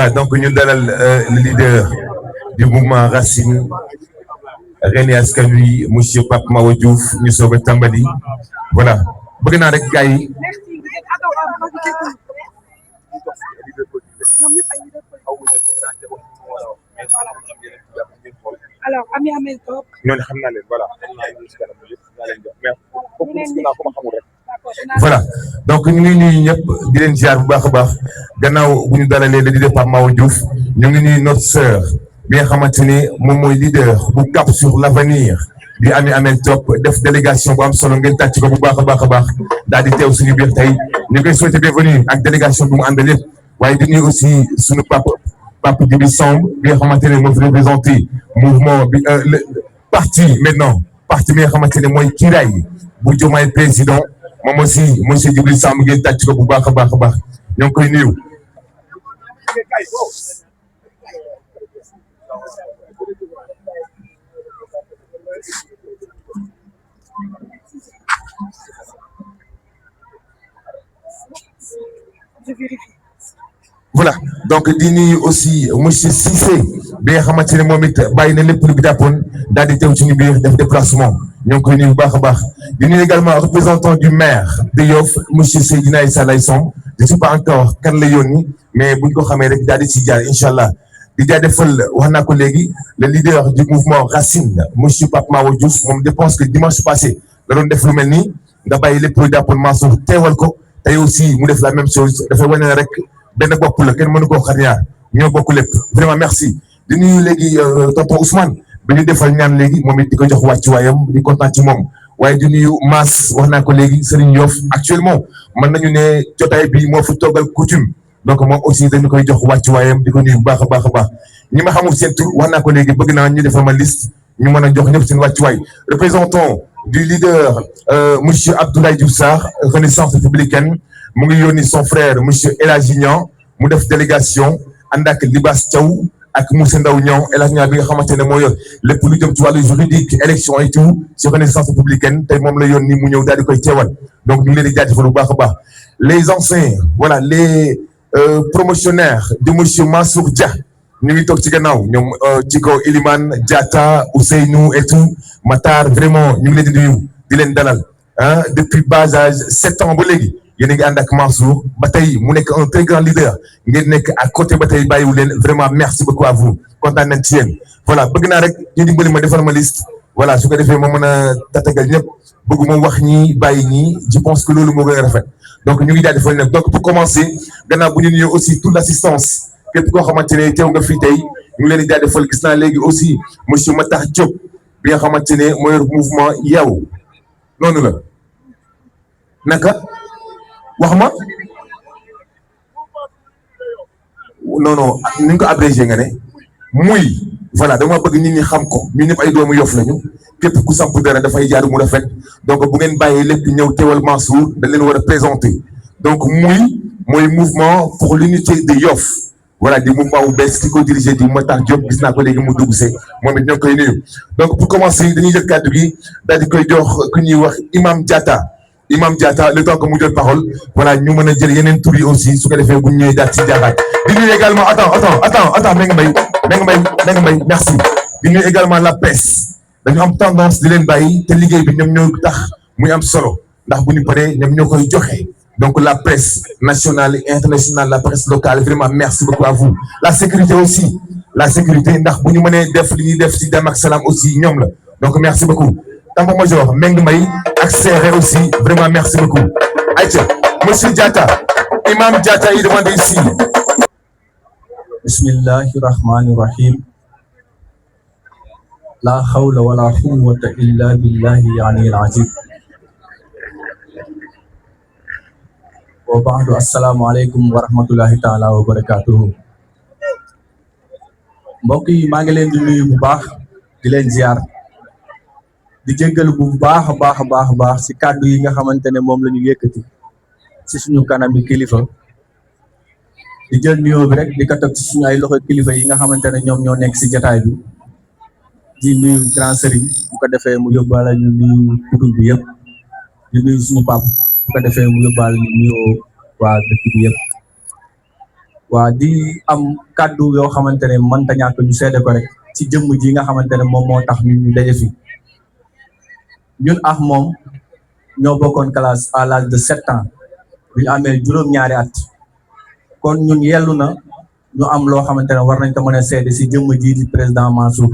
Voilà, donc ñu dalal le leader du mouvement Racine Rewmi Askan Wi monsieur Pape Mahawa Diouf ñu soog a tàmbali voilà bëgg naa rek gars yi. Alors, Ami Amel Top. ñooñu xam naa leen voilà. Voilà donc ñu ngi nuyu ñëpp di leen ziar bu baax a baax gannaaw bu ñu dalalee le leader Pape Mahawa Diouf ñu ngi nuyu notre sœur bi nga xamante ni moom mooy leader bu Cap sur l'avenir di Ami Amel Top def délégation bu am solo ngeen tàcc ko bu baax a baax daal di teew suñu biir tey ñu koy souhaiter bienvenue ak délégation bu mu àndal yëpp waaye di nuyu aussi suñu Pape Djibi Samb bi nga xamante ne moo fi représenté mouvement bi le parti bi nga xamante ne mooy Kiraay bu Diomaye président moom aussi monsieur Djibi Samb ngeen tàcc ko bu baax a baax ñoo ngi koy nuyu. Voilà donc di nuyu aussi monsieur Cissé bi nga xamante ne moom it bàyyi na lépp lu jàppoon daal di teew ci ñu biir def déplacement ñoo ngi koy nuyu bu baax a baax di nuyu également représentant du maire de Yoff monsieur Seydina Issa Laye Samb je ne sais pas encore kan la yónni mais buñ ko xamee rek daal di ci jaar incha allah di jaajëfal wax naa ko léegi le leader du mouvement Racine monsieur Pape Mahawa Diouf moom je pense que dimanche passé da doon def lu mel nii nga bàyyi lépp lu jàppoon Mansour teewal ko tey aussi mu def la même chose dafay wane rek. benn bopp la kenn mënu koo xar ñaar ñoo bokk lépp vraiment merci di nuyu léegi tonton Ousmane bi ñu defal ñaan léegi moom it di ko jox wàccuwaayam di kontaan ci moom waaye di nuyu Mass wax naa ko léegi Serigne Yoff actuellement mën nañu ne jotaay bi moo fi toogal coutume donc moom aussi dañu koy jox wàccuwaayam di ko nuyu bu baax a baax ñi ma xamul seen tur wax naa ko léegi bëgg naa ñu defal ma liste ñu mën a jox ñëpp seen wàccuwaay représentant du leader monsieur Abdoulaye Diouf Sarr Renaissance républicaine mu ngi yónni son frère monsieur El Hadji Niang mu def délégation ànd ak Libas Thiaw ak Moussa Ndaw Niang El Hadji Niang bi nga xamante ne moo yor lépp lu jëm ci wàllu juridique élection et tout sur Renaissance républicaine tey moom la yónni mu ñëw daal di koy teewal donc ñu ngi leen di jaajëfal bu baax a baax les anciens voilà les promotionnaires de monsieur Mansour Dia ñu ngi toog ci gannaaw ñoom ci kaw Ilimane Diatta Ousseynou et tout Matar vraiment ñu ngi leen di nuyu di leen dalal ah depuis bas âge 7 ans ba léegi. yéen a ngi ànd ak Mansour ba tey mu nekk un très grand leader ngeen nekk à côté ba tey bàyyiwu leen vraiment merci beaucoup à vous kontaan nañ ci yéen voilà bëgg naa rek ñu dimbali ma defal ma liste voilà su ko defee ma mën a tatagal ñëpp bëgguma wax ñi bàyyi ñi je pense que loolu moo gën a rafet donc ñu ngi jaajëfal nag donc pour commencer gannaaw bu ñu nuyoo aussi toute l'assistance képp koo xamante ne teew nga fii tey ñu ngi leen di jaajëfal gis naa léegi aussi monsieur Matar Diop bi nga xamante ne moo yor mouvement Yeewu noonu la naka. wax ma non ni nga ko abrégé nga ne muy voilà dama bëgg nit ñi xam ko ñun ñëpp ay doomu Yoff lañu képp ku samp dara dafay jaar mu rafet donc bu ngeen bàyyee lépp ñëw teewal Mansour dañ leen war a présenter donc mooy mouvement pour l'unité de Yoff voilà di mouvement bu bees ki ko dirigé di Matar Diop gis naa ko léegi mu dugg see moom it ñoo ngi koy nuyu donc pour commencer dañuy jël kàddu gi daal di koy jox ku ñuy wax Imam Diatta le temps que mu jël parole voilà ñu mën a jël yeneen tur yi aussi su ko defee bu ñu ñëwee daal ci jaaxaat di nuyu également attends Mbengue Mbaye merci di nuyu également la presse dañu am tendance di leen bàyyi te liggéey bi ñoom ñoo tax muy am solo ndax bu ñu paree ñoom ñoo koy joxe donc la presse nationale et internationale la presse locale vraiment merci beaucoup à vous la sécurité aussi ndax bu ñu mënee def li ñuy def ci jàmm ak salaam aussi ñoom la donc merci beaucoup Tambour Major Mbengue Mbaye ak Séré aussi vraiment merci beaucoup Aïcha monsieur Diatta Imam Diatta yi demande ici. Bismillahi rahmani rahim la hawla wala quwwata illa billahi al-aliyyil azim wa ba'du assalamu alaykum wa rahmatullahi ta'ala wa barakatuhu mbokk yi maa ngi leen di nuyu bu baax di leen ziar di jéggal bu baax a baax ci kàddu yi nga xamante ne moom la ñu yëkkati ci suñu kanam bi kilifa di jël nuyoo bi rek di ko teg ci suñu ay loxo kilifa yi nga xamante ne ñoom ñoo nekk ci jotaay bi di nuyu grand sëriñ bu ko defee mu yóbbaale ñu nuyu kutul bi yëpp di nuyu suñu pap bu ko defee mu yóbbaale ñu nuyoo waa dëkk bi yëpp waa di am kàddu yoo xamante ne mënta ñàkk ñu seede ko rek ci jëmm ji nga xamante ne moom moo tax ñu daje fi ñun ak moom ñoo bokkoon classe à l'âge de 7 ans bu ñu amee juróom-ñaari at kon ñun yellu na ñu am loo xamante ne war nañ ko mën a seede si jëmm ji di président Mansour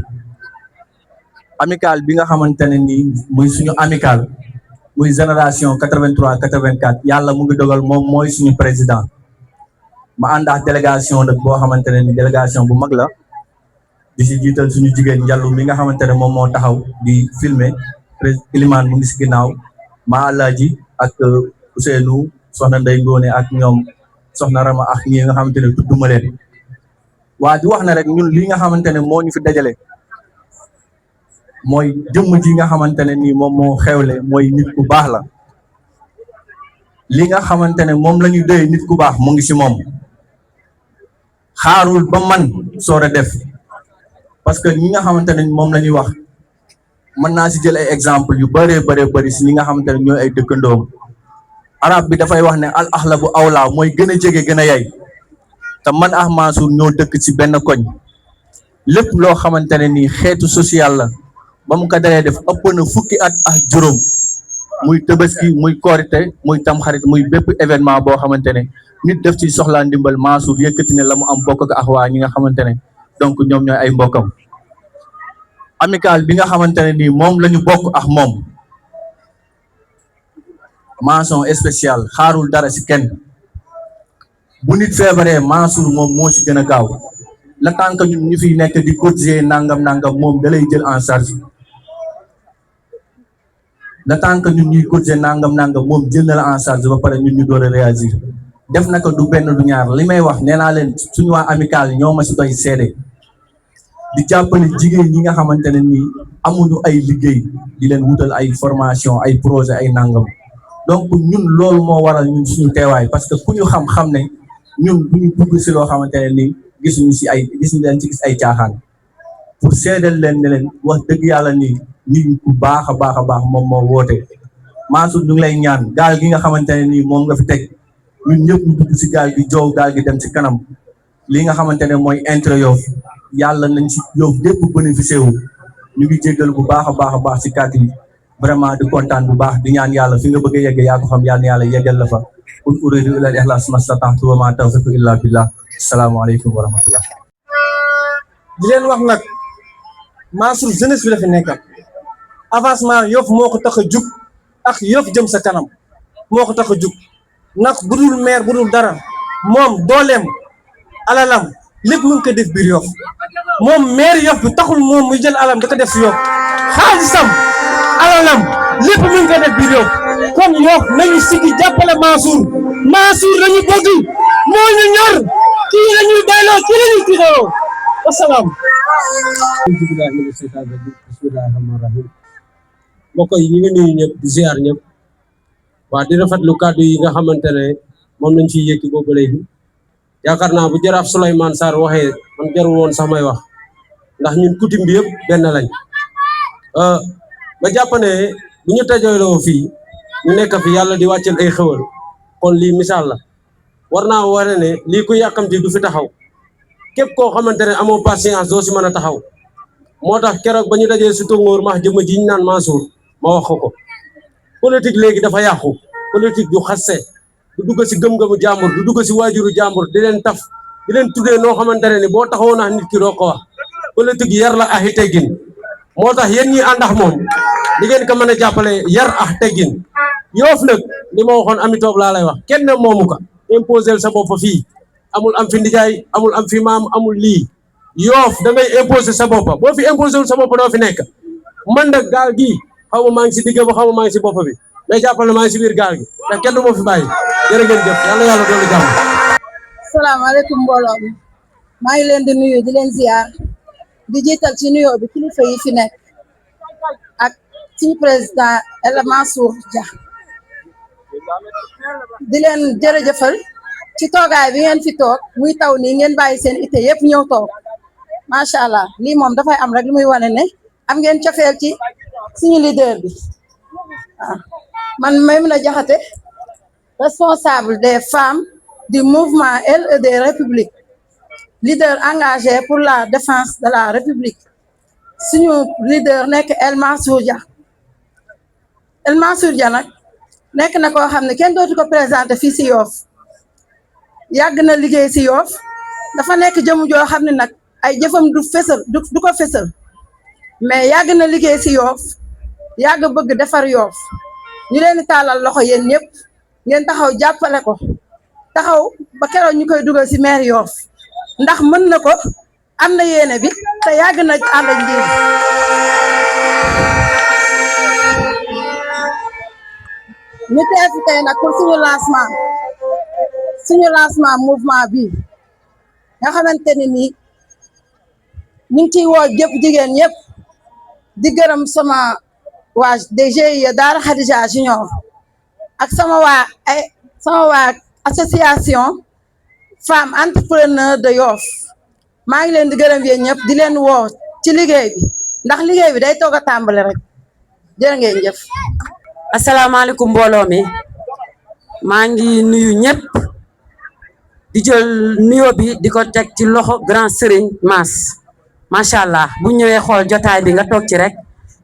amical bi nga xamante ne nii muy suñu amical muy génération 83 84 yàlla mu ngi dogal moom mooy suñu président ma ànd ak délégation nag boo xamante ne ni délégation bu mag la di si jiital suñu jigéen Njallu mi nga xamante ne moom moo taxaw di filmer Ilimane mu ngi si ginnaaw ma Alaaji ak Ousseynou soxna Ndey Ngoone ak ñoom soxna Rama ak ñi nga xamante ne tudduma leen waa di wax ne rek ñun li nga xamante ne moo ñu fi dajale mooy jëmm ji nga xamante ne nii moom moo xewle mooy nit ku baax la li nga xamante ne moom la ñuy doyee nit ku baax mu ngi si moom xaarul ba man soor a def parce que ñi nga xamante ne moom la ñuy wax mën naa si jël ay exemple yu bëree bëri si ñi nga xamante ne ñooy ay dëkkandoom arab bi dafay wax ne al axla bu awlaa mooy gën a jege gën a yay te man ak Mansour ñoo dëkk ci benn koñ lépp loo xamante ne nii xeetu social la ba mu ko dalee def ëpp na fukki at ak juróom muy Tabaski muy Korité muy Tamxarit muy bépp événement boo xamante ne nit def ci soxlaa ndimbal Mansour yëkkati ne la mu am bokk ak waa ñi nga xamante ne donc ñoom ñooy ay mbokkam amical bi nga xamante ne nii moom la ñu bokk ak moom mention spéciale xaarul dara si kenn bu nit feebaree Mansour moom moo ci gën a gaaw la tant que ñun ñu fiy nekk di cotiser nangam moom da lay jël en charge le temps que ñun ñuy cotiser nangam moom jël na la en charge ba pare ñun ñu door a réagir def na ko du benn du ñaar li may wax nee naa leen suñu waa amical ñoo ma si doy seede di jàppale jigéen ñi nga xamante ne nii amuñu ay liggéey di leen wutal ay formation ay projet ay nangam donc ñun loolu moo waral ñun suñu teewaay parce que ku ñu xam ne ñun bu ñu dugg si loo xamante ne nii gisuñu leen ci gis ay caaxaan pour seedal leen ne leen wax dëgg yàlla nii nit ku baax a baax moom moo woote Mansour ñu ngi lay ñaan gaal gi nga xamante ne nii moom nga fi teg ñun ñëpp ñu dugg si gaal gi joow gaal gi dem si kanam li nga xamante ne mooy intérêt Yoff yàlla nañ si Yoff lépp bénéficié wu ñu ngi jéggal bu baax a baax si kàddu yi vraiment di kontaan bu baax di ñaan yàlla fi nga bëgg a yegg yaa ko xam yàlla na yàlla yeggal la fa in uriidu illal ikhlas mastata'tu wa ma tawfiqi illa billah asalaamaaleykum wa rahmatullah di leen wax nag Mansour jeunesse bi la fi nekkal avancement Yoff moo ko tax a jug ak Yoff jëm sa kanam moo ko tax a jug nag bu dul maire bu dul dara moom dooleem alalam lépp mu ngi ko def biir Yoff moom maire Yoff bi taxul moom muy jël alam da ko def si Yoff xaalisam alalam lépp mu ngi ko def biir Yoff kon Yoff nañu sigi jàppale Mansour lañu bëgg moo ñu ñor kii lañuy doyloo kii lañuy tiitaroo wasalaam. bismillahi rahmaani rahim mbokk yi ñu ngi nuyu ñëpp di ziar ñëpp waa di rafetlu kàddu yi nga xamante ne moom lañ ciy yëkki boobu léegi yaakaar naa bu jaraaf Souleymane Sarr waxee man jarul woon sax may wax ndax ñun coutume bi yëpp benn lañ ma jàpp ne bu ñu tajaloo fii ñu nekk fi yàlla di wàccel ay xewal kon lii misaal la war naa wane ne lii ku yàkkamti du fi taxaw képp koo xamante ne amoo patience doo si mën a taxaw moo tax keroog ba ñu dajee si tóngoor max jëma ji ñu naan Mansour ma wax ko politique léegi dafa yàqu politique du xasse du dugg si gëm-gëmu jàmbur du dugg si waajuru jàmbur di leen taf di leen tuddee noo xamante ne ni boo taxawoon nax nit ki doo ko wax politique yar la ak teggin moo tax yéen ñi ànd ak moom di ngeen ko mën a jàppale yar ak teggin Yoff nag li ma waxoon Ami Toob laa lay wax kenn moomu ko imposer sa bopp fii amul am fi ndijaay amul am fi maam amul lii Yoff da ngay imposer sa bopp boo fi imposer sa bopp doo fi nekk man nag gaal gi xaw ma maa ngi si digg ba xaw ma maa ngi si bopp bi mais jàppal na maa ngi si biir gaal gi ndax kenn du ma fi bàyyi jërë ngeen jëf yàlla doolu jàmm. salaamaaleykum mbooloo mi maa ngi leen di nuyu di leen ziar di jiital ci nuyoo bi kilifa yi fi nekk ak suñu président El Mansour Dia di leen jërëjëfal ci toogaay bi ngeen fi toog muy taw nii ngeen bàyyi seen ité yëpp ñëw toog macha allah lii moom dafay am rek li muy wane ne am ngeen cofeel ci suñu leader bi waaw man Maimouna Diakhaté responsable des femmes du mouvement LED République, leader engagé pour la défense de la République. Suñu leader nekk El Mansour Dia. El Mansour Dia nag nekk na koo xam ne kenn dootu ko présenté fii si Yoff yàgg na liggéey si Yoff dafa nekk jëmu joo xam ne nag ay jëfam du fësal du ko fësal mais yàgg na liggéey si Yoff yàgg bëgg defar Yoff ñu leen di tàllal loxo yéen ñëpp ngeen taxaw jàppale ko taxaw ba keroog ñu koy dugal si maire Yoff ndax mën na ko am na yéene bi te yàgg na ànd ak njiit ñu teew fi tey nag pour suñu lancement mouvement bi nga xamante ni nii ñu ngi ciy woo jëpp jigéen ñëpp di gërëm sama waa DGIE Daara Khadija Junior ak sama waa association femme entrepreneur de Yoff maa ngi leen di gërëm yéen ñëpp di leen woo ci liggéey bi ndax liggéey bi day toog a tàmbali rek jërë ngeen jëf. asalaamaaleykum mbooloo mi maa ngi nuyu ñëpp di jël nuyoo bi di ko teg ci loxo grand Serigne Mass macha allah bu ñëwee xool jotaay bi nga toog ci rek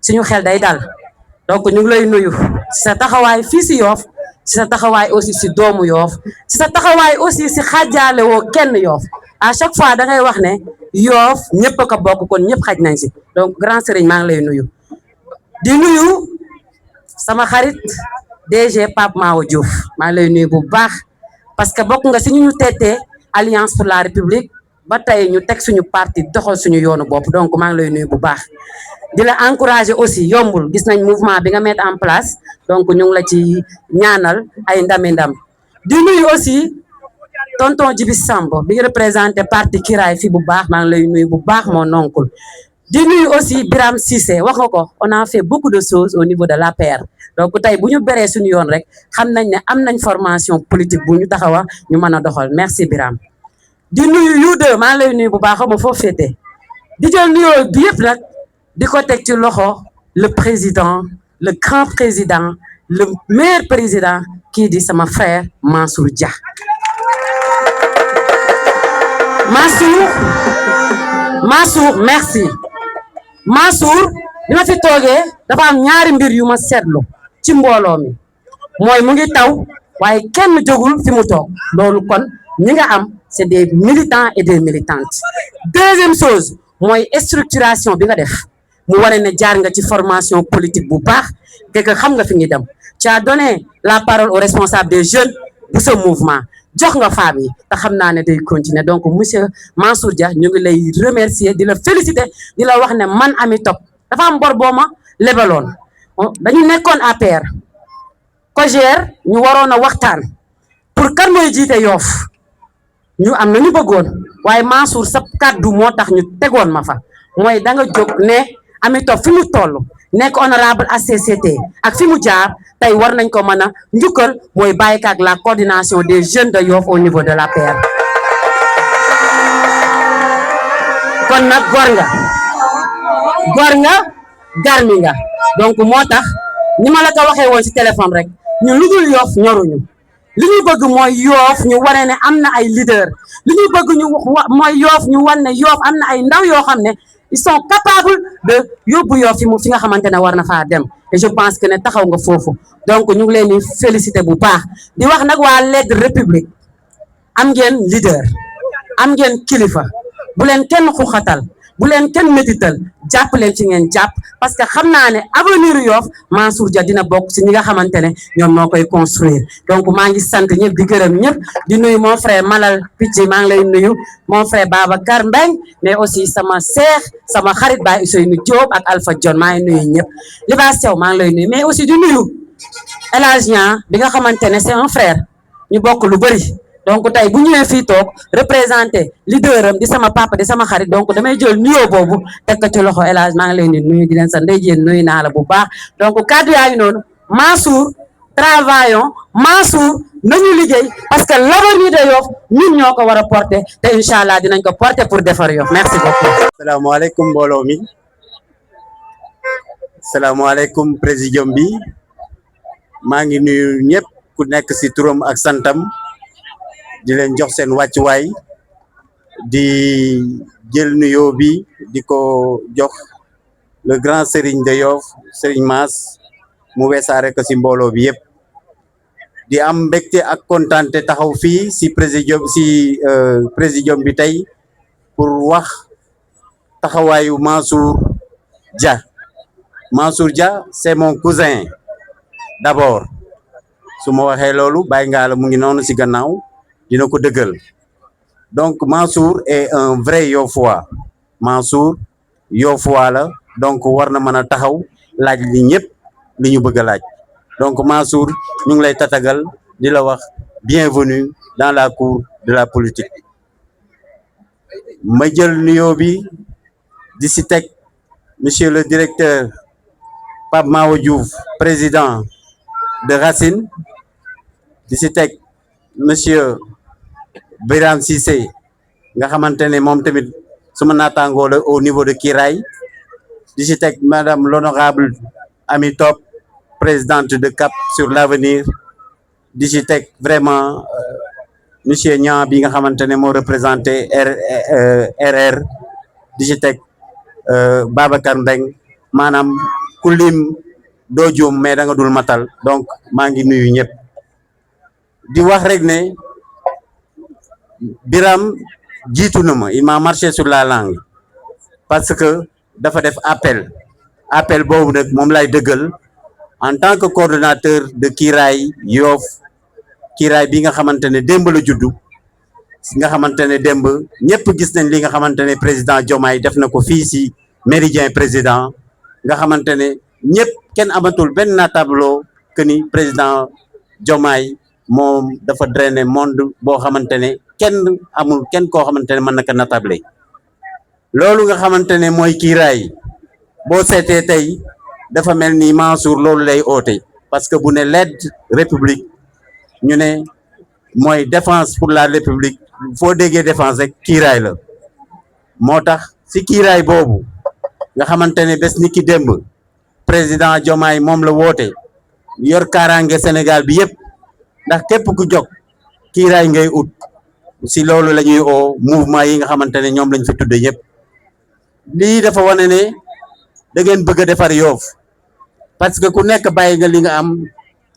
suñu xel day dal donc ñu ngi lay nuyu ci sa taxawaay fii si Yoff ci sa taxawaay aussi si doomu Yoff ci sa taxawaay aussi si xaajaale woo kenn Yoff à chaque fois da ngay wax ne Yoff ñëpp a ko bokk kon ñëpp xaj nañ si donc grand Serigne maa ngi lay nuyu di nuyu sama xarit DG Pape Mawo Diouf maa ngi lay nuyu bu baax parce que bokk nga si ñu teetee Alliance pour la République ba tey ñu teg suñu parti doxal suñu yoonu bopp donc maa ngi lay nuyu bu baax di la encourager aussi yombul gis nañ mouvement bi nga mettre en place donc ñu ngi la ci ñaanal ay ndami ndam di nuyu aussi tonton Djibi Samb bi nga représenté parti Kiraay fi bu baax maa ngi lay nuyu bu baax mon oncle di nuyu aussi Biram Cissé wax nga ko on a fait beaucoup de choses au niveau de l'APR donc tey bu ñu beree suñu yoon rek xam nañ ne am nañ formation politique bu ñu taxawa ñu mën a doxal merci Biram di nuyu you2 maa ngi lay nuyu bu baax xaw ma foofu féete di jël nuyoo bi yëpp nag di ko teg ci loxo le président le grand président le meilleur président kii di sama frère Mansour Dia Mansour merci Mansour bi ma fi toogee dafa am ñaari mbir yu ma seetlu ci mbooloo mi mooy mu ngi taw waaye kenn jógul fi mu toog loolu kon ñi nga am c'est des militants et des militantes deuxième chose mooy structuration bi nga def mu wane ne jaar nga ci formation politique bu baax te que xam nga fi ngi dem tu as donné la parole aux responsables des jeunes de ce mouvement jox nga femmes yi te xam naa ne day continuer donc monsieur Mansour Dia ñu ngi lay remercier di la féliciter di la wax ne man Ami Top dafa am bor boo ma lebaloon dañu nekkoon APR COJER ñu waroon a waxtaan pour kan mooy jiite Yoff ñu am na ñu bëggoon waaye Mansour sa kàddu moo tax ñu tegoon ma fa mooy da nga jóg ne Ami Top fi mu toll nekk honorable HCCT ak fi mu jaar tey war nañ ko mën a njukkal mooy bàyyi ak la coordination des jeunes de Yoff au niveau de l'APR kon nag gor nga garmi nga donc moo tax ni ma la ko waxee woon ci téléphone rek ñun lu dul Yoff ñoruñu li ñu bëgg mooy Yoff ñu wane ne am na ay leader li ñu bëgg mooy Yoff ñu wane ne Yoff am na ay ndaw yoo xam ne ils sont capables de yóbbu Yoff fi nga xamante ne war na faa dem et je pense que ne taxaw nga foofu donc ñu ngi leen di féliciter bu baax di wax nag waa LED République am ngeen leader am ngeen kilifa bu leen kenn xuxatal bu leen kenn métital jàpp leen ci ngeen jàpp parce que xam naa ne avenir Yoff Mansour Dia dina bokk ci ñi nga xamante ne ñoom moo koy construire donc maa ngi sant ñëpp di gërëm ñëpp di nuyu mon frère Malal Picc maa ngi lay nuyu mon frère Babacar Mbeng mais aussi sama seex sama xarit Baye Ousseynou Diop ak Alpha John maa ngi nuyu ñëpp Libaas Thiaw maa ngi lay nuyu mais aussi di nuyu El Hadj Niang bi nga xamante ne c'est un frère ñu bokk lu bëri donc tey bu ñëwee fii toog représenté leader am di sama papa di sama xarit donc damay jël nuyoo boobu teg ko ci loxo El Hadj maa ngi leen di nuyu di leen sa ndey jéen nuyu naa la bu baax donc kaddu yaa ngi noonu Mansour travaillons Mansour nañu liggéey parce que l'avenir de Yoff ñun ñoo ko war a porter te incha allah dinañ ko porter pour defar Yoff merci beaucoup. salaamaaleykum mbooloo mi salaamaaleykum présidium bi maa ngi nuyu ñëpp ku nekk ci turam ak santam di leen jox seen wàccuwaay di jël nuyoo bi di ko jox le grand Serigne de Yoff Serigne Mass mu weesaare ko si mbooloo bi yëpp di am mbégte ak kontaante taxaw fii si présidium bi tey pour wax taxawaayu Mansour Dia. Mansour Dia c'est mon cousin d'abord su ma waxee loolu Baye Ngala mu ngi noonu si gannaaw dina ko dëggal donc Mansour est un vrai Yoffois Mansour Yoffois la donc war na mën a taxaw laaj li ñëpp li ñu bëgg a laaj donc Mansour ñu ngi lay tatagal di la wax bienvenue dans la cour de la politique ma jël nuyoo bi di si teg monsieur le directeur Pape Mahawa Diouf président de Racine di si teg monsieur Birame Cissé nga xamante ne moom tamit suma naataangoo la au niveau de Kiraay di si teg madame l'honorable Ami Top présidente de Cap sur l'Avenir di si teg vraiment monsieur Niang bi nga xamante ne moo représenté RR di si teg Babacar Mbeng maanaam ku lim doo juum mais da nga dul matal donc maa ngi nuyu ñëpp di wax rek ne Birame jiitu na ma il m'a marché sur la langue parce que dafa def appel boobu nag moom lay dëggal en tant que coordonnateur de Kiraay Yoff Kiraay bi nga xamante ne démb la juddu nga xamante ne démb ñëpp gis nañ li nga xamante ne président Diomaye def na ko fii si Méridien président nga xamante ne ñëpp kenn amatul benn tableau que ni président Diomaye moom dafa drainer monde boo xamante ne kenn amul kenn koo xamante ne mën na ko natable loolu nga xamante ne mooy Kiraay boo seetee tey dafa mel ni Mansour loolu lay oote parce que bu ne l'aide république ñu ne mooy défense pour la république foo déggee défense rek Kiraay la moo tax si Kiraay boobu nga xamante ne bés ni ki démb président Diomaye moom la woote yor kaaraange Sénégal bi yëpp ndax képp ku jóg Kiraay ngay ut si loolu la ñuy oo mouvement yi nga xamante ne ñoom lañ fi tudde ñëpp lii dafa wane ne da ngeen bëgg a defar Yoff parce que ku nekk bàyyi nga li nga am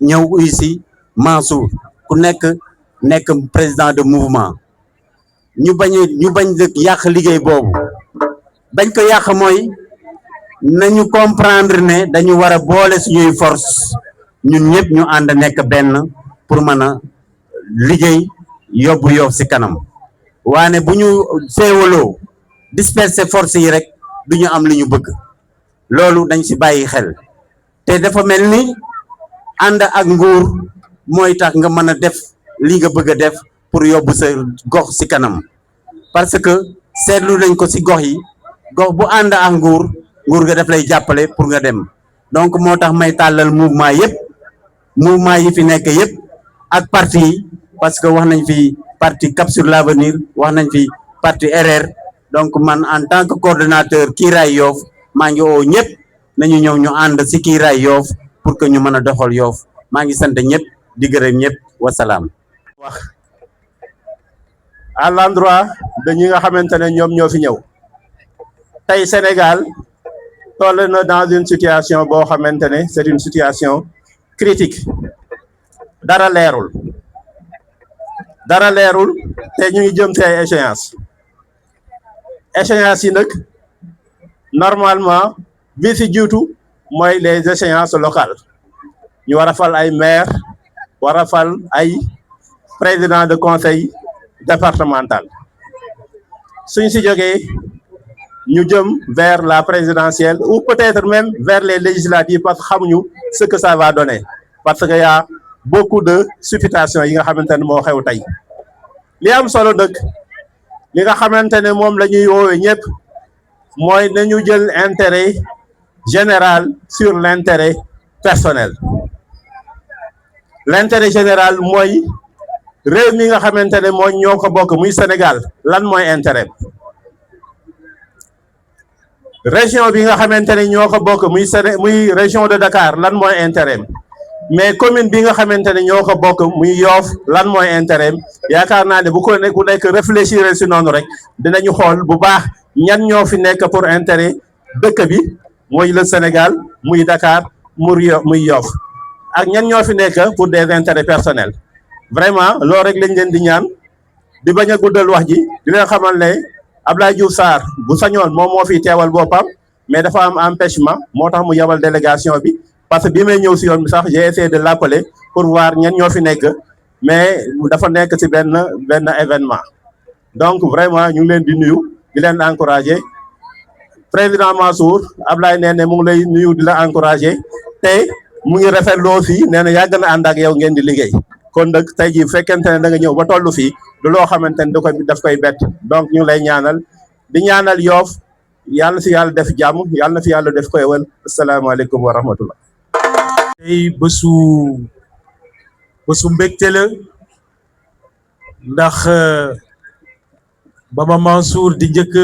ñëw ici Mansour ku nekk président de mouvement ñu bañ yàq liggéey boobu bañ ko yàq mooy nañu comprendre ne dañu war a boole suñuy force ñun ñëpp ñu ànd nekk benn pour mën a liggéey yóbbu Yoff si kanam waane bu ñu féewaloo disperser force yi rek du ñu am li ñu bëgg loolu dañ si bàyyi xel te dafa mel ni ànd ak nguur mooy tax nga mën a def li nga bëgg a def pour yóbbu sa gox si kanam parce que seetlu nañ ko si gox yi gox bu ànd ak nguur nga def lay jàppale pour nga dem donc moo tax may tàllal mouvement yi fi nekk yëpp ak parti yi parce que wax nañ fi parti Cap sur l'Avenir wax nañ fi parti RR donc man en tant que coordonnateur Kiraay Yoff maa ngi oo ñëpp nañu ñëw ñu ànd si Kiraay Yoff pour que ñu mën a doxal Yoff maa ngi sant ñëpp di gërëm ñëpp wasalaam. wax à l'endroit de ñi nga xamante ne ñoom ñoo fi ñëw tey Sénégal toll na dans une situation boo xamante ne c'est une situation critique dara leerul te ñu ngi jëm ci ay échéances yi nag normalement bi ci jiitu mooy les échéances locales ñu war a fal ay maire war a fal ay président de conseil départemental suñ ci jógee ñu jëm vers la présidentielle ou peut-être même vers les législatives parce que xamuñu ce que ça va donner parce que y a beaucoup de supputation yi nga xamante ne moo xew tey li am solo nag li nga xamante ne moom la ñuy woowee ñëpp mooy nañu jël intérêt général sur l'intérêt personnel l'intérêt général mooy réew mi nga xamante ne mooy ñoo ko bokk muy Sénégal lan mooy intérêt région bi nga xamante ne ñoo ko bokk muy région de Dakar lan mooy intérêt mais commune bi nga xamante ne ñoo ko bokk muy Yoff lan mooy intérêt yaakaar naa ne bu ko ku nekk réfléchir si noonu rek dinañu xool bu baax ñan ñoo fi nekk pour intérêt dëkk bi mooy le Sénégal muy Dakar muy Yoff ak ñan ñoo fi nekk pour des intérêts personnels vraiment loolu rek lañ leen di ñaan di bañ a guddal wax ji di leen xamal ne Abdoulaye Diouf Sarr bu sañoon moom moo fi teewal boppam mais dafa am empêchement moo tax mu yabal délégation bi parce que bi may ñëw si yoon bi sax j'ai essayé de l'appeler pour voir ñan ñoo fi nekk mais dafa nekk si benn événement donc vraiment ñu ngi leen di nuyu di leen encourager président Mansour Ablaye nee ne mu ngi lay nuyu di la encourager te mu ngi rafetlu aussi nee na yàgg na ànd ak yow ngeen di liggéey kon nag tey jii fekkente ne da nga ñëw ba tollu fii du loo xamante ne daf koy bett donc ñu lay ñaanal di ñaanal Yoff yàlla si yàlla def jàmm yàlla na fi yàlla def koy wal asalaamaaleykum wa rahmatullah. tey bésu mbégte la ndax Baba Mansour di njëkk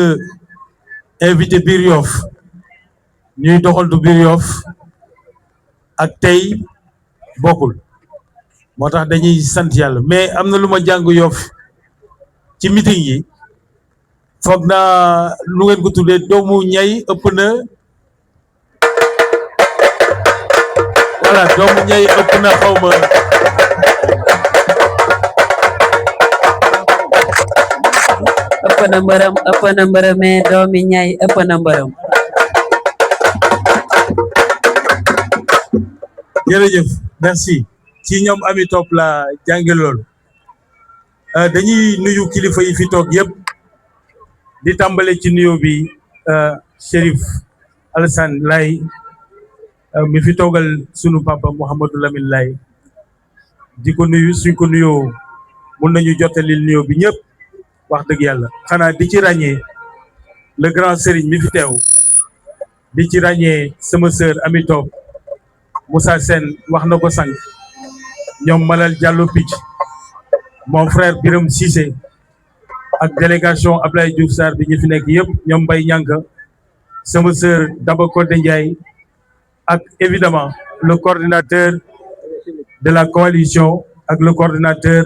invité biir Yoff ñuy doxaltu biir Yoff ak tey bokkul moo tax dañuy sant yàlla mais am na lu ma jàng Yoff ci meeting yi foog naa lu ngeen ko tuddee doomu ñay ëpp na voilà doomu ñay ëpp na xawma ëpp na mbërëm mais doomi ñay ëpp na mbërëm. jërëjëf merci ci ñoom ami topp la jànge loolu dañuy nuyu kilifa yi fi toog yëpp di tàmbale ci nuyu bi Chérif Alassane Laye mi fi toogal sunu papa Mouhamadou Lamine Laye di ko nuyu suñ ko nuyoo mun nañu jottalil nuyu bi ñëpp wax dëgg yàlla xanaa di ci ràññee le grand Serigne mi fi teew di ci ràññee sama sœur ami topp Moussa Sène wax na ko sànq ñoom Malal Diallo Picc mon frère Biram Cissé ak délégation Abdoulaye Diouf Sarr bi ñu fi nekk yëpp ñoom Mbaye Ñanka sama sœur Daba Kodé Ndiaye ak évidemment le coordinateur de la coalition ak le coordinateur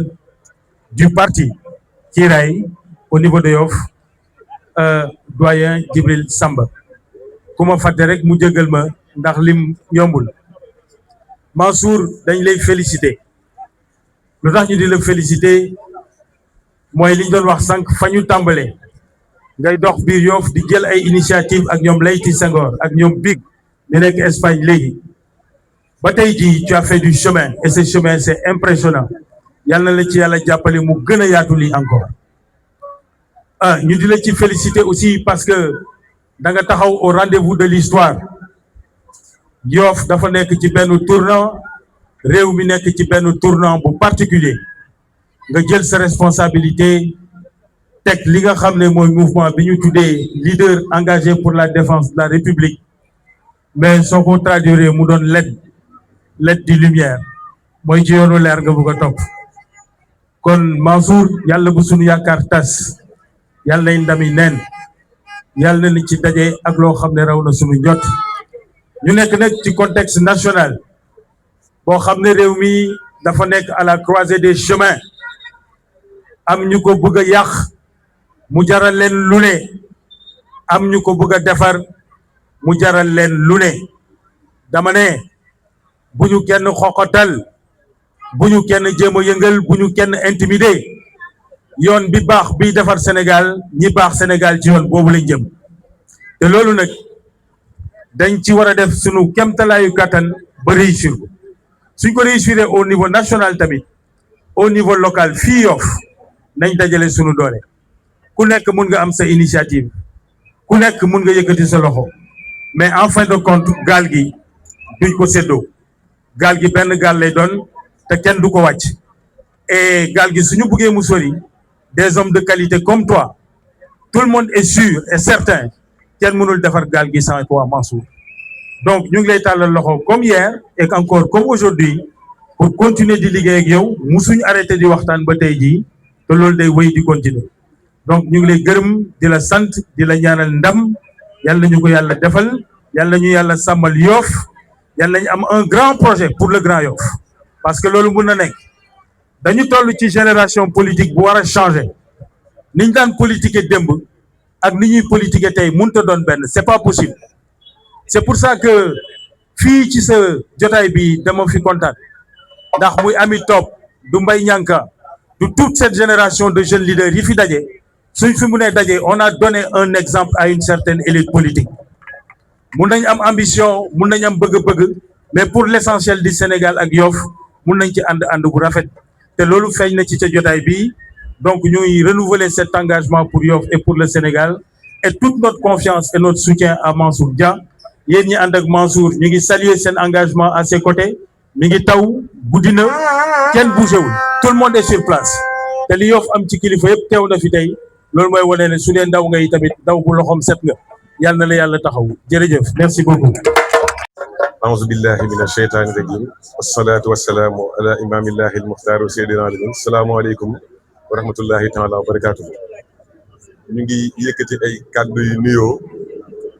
du parti Kiraay au niveau de Yoff doyen Djibril Samba ku ma fàtte rek mu jëgal ma ndax lim yombul Mansour dañ lay féliciter lu tax ñu di la féliciter mooy li ñu doon wax sànq fa ñu tàmbalee ngay dox biir Yoff di jël ay initiative ak ñoom Leyti Senghor ak ñoom Big ñu nekk Espagne léegi ba tey jii tu as fait du chemin et ce chemin c'est impressionnant yàlla na la ci yàlla jàppale mu gën a yaatu lii encore ñu di la ci féliciter aussi parce que da nga taxaw au rendez-vous de l'histoire Yoff dafa nekk ci benn tournant réew mi nekk ci benn tournant bu particulier nga jël sa responsabilité teg li nga xam ne mooy mouvement bi ñu tuddee leader engagé pour la défense de la République mais soo ko traduire mu doon l'aide di lumière mooy ci yoonu leer nga bëgg a topp kon Mansour yàlla bu sunu yaakaar tas yàlla nay ndami neen yàlla na ni ci daje ak loo xam ne raw na sunu njot ñu nekk nag ci contexte national boo xam ne réew mi dafa nekk à la croisée des chemins am ñu ko bëgg a yàq mu jaral leen lu ne am ñu ko bëgg a defar mu jaral leen lu ne dama ne bu ñu kenn xoxotal bu ñu kenn jéem a yëngal bu ñu kenn intimider yoon bi baax bi defar Sénégal ñi baax Sénégal ci yoon boobu lañ jëm te loolu nag dañ ci war a def sunu kemtalaayu kàttan ba réussir ko suñ ko réussir au niveau national tamit au niveau local fii Yoff nañ dajale sunu doole ku nekk mun nga am sa initiative ku nekk mun nga yëkkati sa loxo mais en fin de compte gaal gi duñ ko séddoo gaal gi benn gaal lay doon te kenn du ko wàcc et gaal gi suñu buggee mu sori des hommes de qualité comme toi tout le monde est sûr et certain kenn mënul defar gaal gi sans toi Mansour donc ñu ngi lay tàllal loxo comme hier et encore comme aujourd'hui pour continuer di liggéey ak yow musuñu arrêté di waxtaan ba tey jii te loolu day wéy di continuer donc ñu ngi lay gërëm di la sant di la ñaanal ndam yàlla ñu ko yàlla defal yàlla ñu yàlla sàmmal Yoff yal nañ am un grand projet pour le Grand Yoff parce que loolu mun na nekk dañu toll ci génération politique bu war a changer niñ daan politiquer démb ak ni ñuy politiquer tey mënut a doon benn c'est pas possible c'est pour ça que fii ci sa jotaay bi dama fi kontaan ndax muy Ami Top du Mbaye Nianka de toute cette génération de jeunes leaders yi fi daje suñ fi mu ne daje on a donné un exemple à une certaine élite politique mun nañ am ambition mun nañ am bëgg-bëgg mais pour l'essentiel du Sénégal ak Yoff mun nañ ci ànd bu rafet te loolu feeñ na ci ca jotaay bi donc ñuy renouveler cet engagement pour Yoff et pour le Sénégal et toute notre confiance et notre soutien à Mansour Dia yéen ñi ànd ak Mansour ñu ngi saluer seen engagement à ses côtés mi ngi taw guddi na kenn bougé wul tout le monde est sur place te li Yoff am ci kilifa yëpp teew na fi tey loolu mooy wane ne su dee ndaw ngay tamit ndaw bu loxoom set nga yàlla na la yàlla taxaw jërëjëf merci beaucoup. أعوذ بالله من الشيطان الرجيم والصلاة والسلام على إمام الله المختار سيدنا علي السلام عليكم ورحمة الله تعالى وبركاته. ñu ngi yëkkati ay kàddu yu nuyoo